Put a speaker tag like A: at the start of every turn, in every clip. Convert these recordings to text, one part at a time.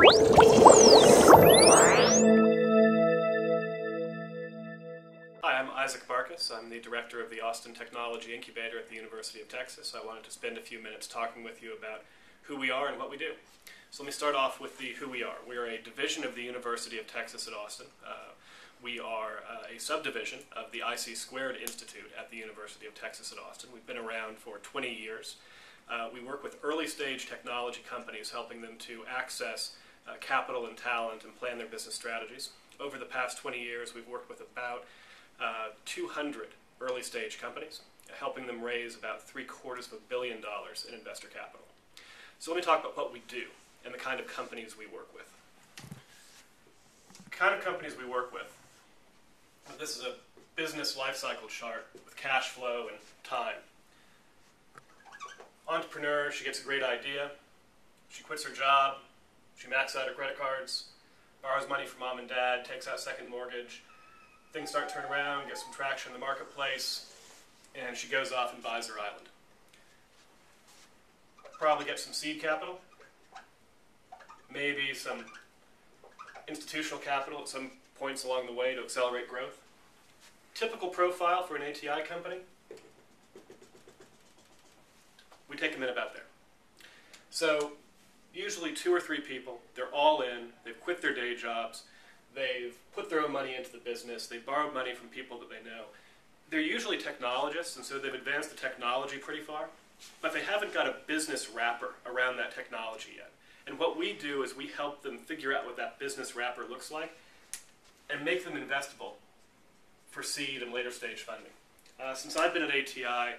A: Hi, I'm Isaac Barchas. I'm the director of the Austin Technology Incubator at the University of Texas. I wanted to spend a few minutes talking with you about who we are and what we do. So let me start off with who we are. We are a division of the University of Texas at Austin. We are a subdivision of the IC Squared Institute at the University of Texas at Austin. We've been around for 20 years. We work with early stage technology companies, helping them to access capital and talent and plan their business strategies. Over the past 20 years, we've worked with about 200 early stage companies, helping them raise about $750 million in investor capital. So let me talk about what we do and the kind of companies we work with. The kind of companies we work with. This is a business life cycle chart with cash flow and time. Entrepreneur, she gets a great idea, she quits her job, she maxes out her credit cards, borrows money from mom and dad, takes out second mortgage, things start to turn around, gets some traction in the marketplace, and she goes off and buys her island. Probably gets some seed capital, maybe some institutional capital at some points along the way to accelerate growth. Typical profile for an ATI company. We take a minute about there. So usually 2 or 3 people, they're all in, they've quit their day jobs, they've put their own money into the business, they've borrowed money from people that they know. They're usually technologists, and so they've advanced the technology pretty far, but they haven't got a business wrapper around that technology yet. And what we do is we help them figure out what that business wrapper looks like and make them investable for seed and later stage funding. Since I've been at ATI,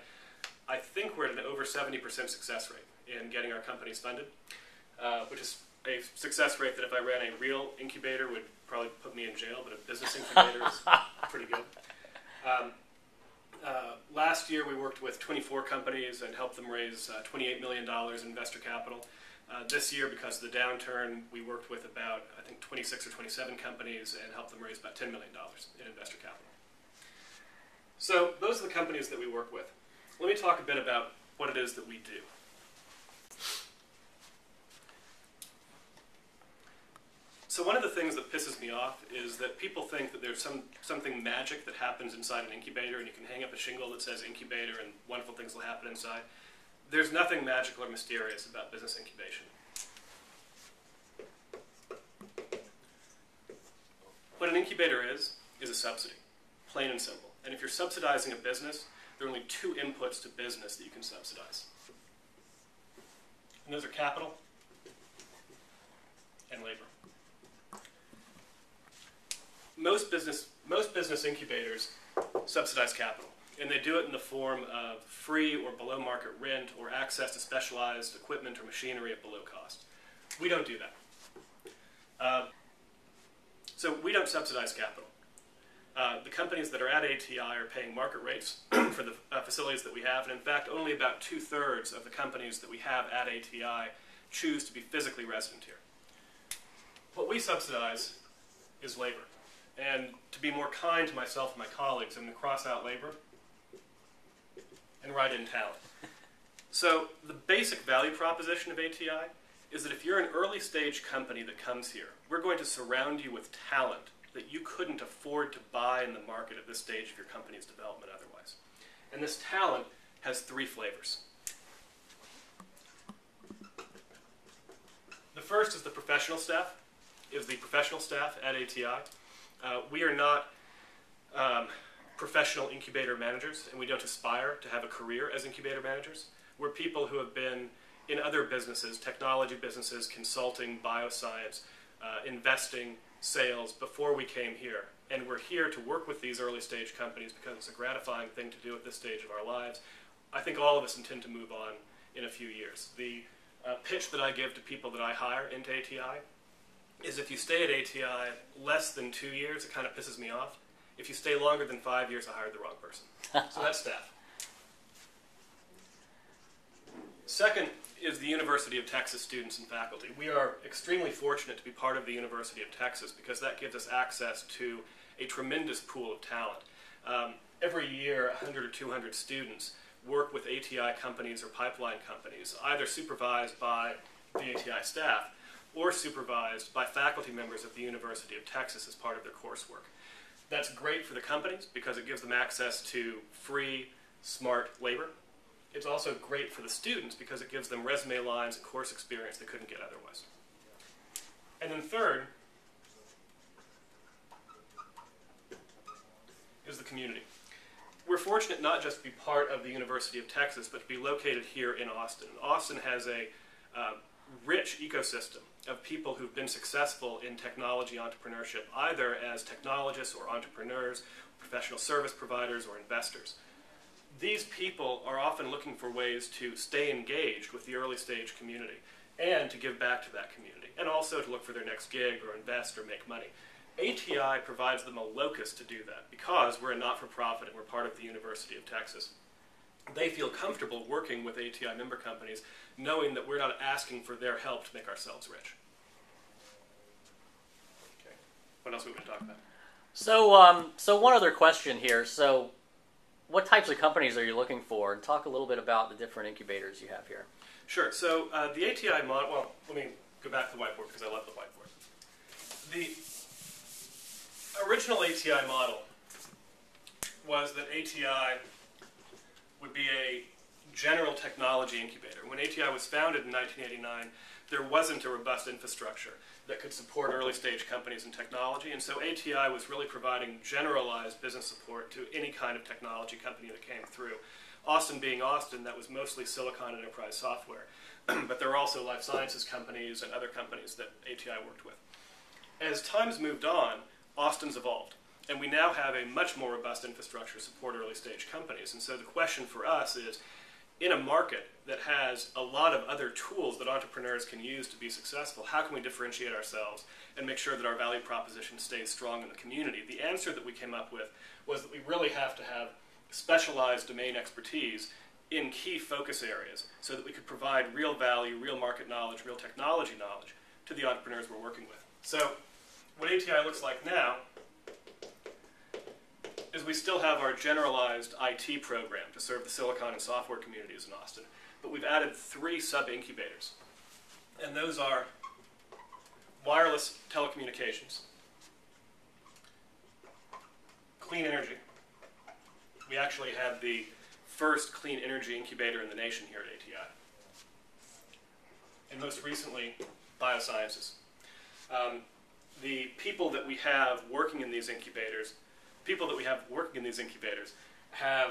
A: I think we're at an over 70% success rate in getting our companies funded, which is a success rate that if I ran a real incubator would probably put me in jail, but a business incubator is pretty good. Last year we worked with 24 companies and helped them raise $28 million in investor capital. This year, because of the downturn, we worked with about, I think, 26 or 27 companies and helped them raise about $10 million in investor capital. So those are the companies that we work with. Let me talk a bit about what it is that we do. So one of the things that pisses me off is that people think that there's something magic that happens inside an incubator and you can hang up a shingle that says incubator and wonderful things will happen inside. There's nothing magical or mysterious about business incubation. What an incubator is a subsidy, plain and simple. And if you're subsidizing a business, there are only 2 inputs to business that you can subsidize. And those are capital and labor. Most business incubators subsidize capital, and they do it in the form of free or below market rent or access to specialized equipment or machinery at below cost. We don't do that. So we don't subsidize capital. The companies that are at ATI are paying market rates for the facilities that we have, and in fact only about 2/3 of the companies that we have at ATI choose to be physically resident here. What we subsidize is labor. And to be more kind to myself and my colleagues, I'm going to cross out labor and write in talent. So the basic value proposition of ATI is that if you're an early stage company that comes here, we're going to surround you with talent that you couldn't afford to buy in the market at this stage of your company's development otherwise. And this talent has 3 flavors. The first is the professional staff, at ATI. We are not professional incubator managers, and we don't aspire to have a career as incubator managers. We're people who have been in other businesses, technology businesses, consulting, bioscience, investing, sales, before we came here. And we're here to work with these early stage companies because it's a gratifying thing to do at this stage of our lives. I think all of us intend to move on in a few years. The pitch that I give to people that I hire into ATI is if you stay at ATI less than 2 years, it kind of pisses me off. If you stay longer than 5 years, I hired the wrong person. So that's staff. Second is the University of Texas students and faculty. We are extremely fortunate to be part of the University of Texas because that gives us access to a tremendous pool of talent. Every year, 100 or 200 students work with ATI companies or pipeline companies, either supervised by the ATI staff or supervised by faculty members at the University of Texas as part of their coursework. That's great for the companies because it gives them access to free, smart labor. It's also great for the students because it gives them resume lines and course experience they couldn't get otherwise. And then third is the community. We're fortunate not just to be part of the University of Texas, but to be located here in Austin. Austin has a rich ecosystem of people who've been successful in technology entrepreneurship, either as technologists or entrepreneurs, professional service providers, or investors. These people are often looking for ways to stay engaged with the early stage community and to give back to that community, and also to look for their next gig or invest or make money. ATI provides them a locus to do that because we're a not-for-profit and we're part of the University of Texas. They feel comfortable working with ATI member companies knowing that we're not asking for their help to make ourselves rich. Okay. What else are we going to talk about?
B: So one other question here. So what types of companies are you looking for? And talk a little bit about the different incubators you have here.
A: Sure. So the ATI model, well, let me go back to the whiteboard because I love the whiteboard. The original ATI model was that ATI would be a general technology incubator. When ATI was founded in 1989, there wasn't a robust infrastructure that could support early stage companies in technology, and so ATI was really providing generalized business support to any kind of technology company that came through. Austin being Austin, that was mostly Silicon Enterprise software, but there were also life sciences companies and other companies that ATI worked with. As time's moved on, Austin's evolved, and we now have a much more robust infrastructure to support early stage companies. And so the question for us is, in a market that has a lot of other tools that entrepreneurs can use to be successful, how can we differentiate ourselves and make sure that our value proposition stays strong in the community? The answer that we came up with was that we really have to have specialized domain expertise in key focus areas so that we could provide real value, real market knowledge, real technology knowledge to the entrepreneurs we're working with. So what ATI looks like now is we still have our generalized IT program to serve the Silicon and software communities in Austin, but we've added 3 sub-incubators, and those are wireless telecommunications, clean energy. We actually have the first clean energy incubator in the nation here at ATI, and most recently, biosciences. The people that we have working in these incubators have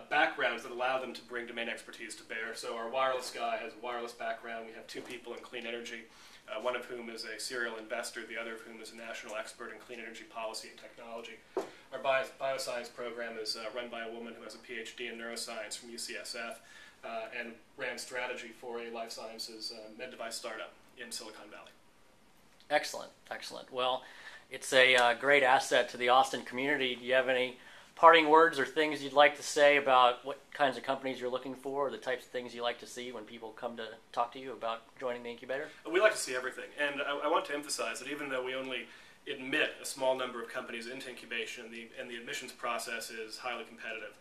A: backgrounds that allow them to bring domain expertise to bear. So our wireless guy has a wireless background. We have 2 people in clean energy, one of whom is a serial investor, the other of whom is a national expert in clean energy policy and technology. Our bioscience program is run by a woman who has a PhD in neuroscience from UCSF and ran strategy for a life sciences med device startup in Silicon Valley.
B: Excellent, excellent. Well, it's a great asset to the Austin community. Do you have any parting words or things you'd like to say about what kinds of companies you're looking for, or the types of things you like to see when people come to talk to you about joining the incubator?
A: We like to see everything, and I want to emphasize that even though we only admit a small number of companies into incubation and the admissions process is highly competitive,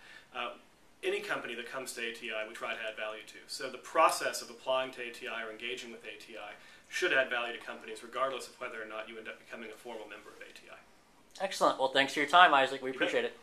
A: any company that comes to ATI we try to add value to. So the process of applying to ATI or engaging with ATI should add value to companies regardless of whether or not you end up becoming a formal member of ATI.
B: Excellent. Well, thanks for your time, Isaac. We appreciate it.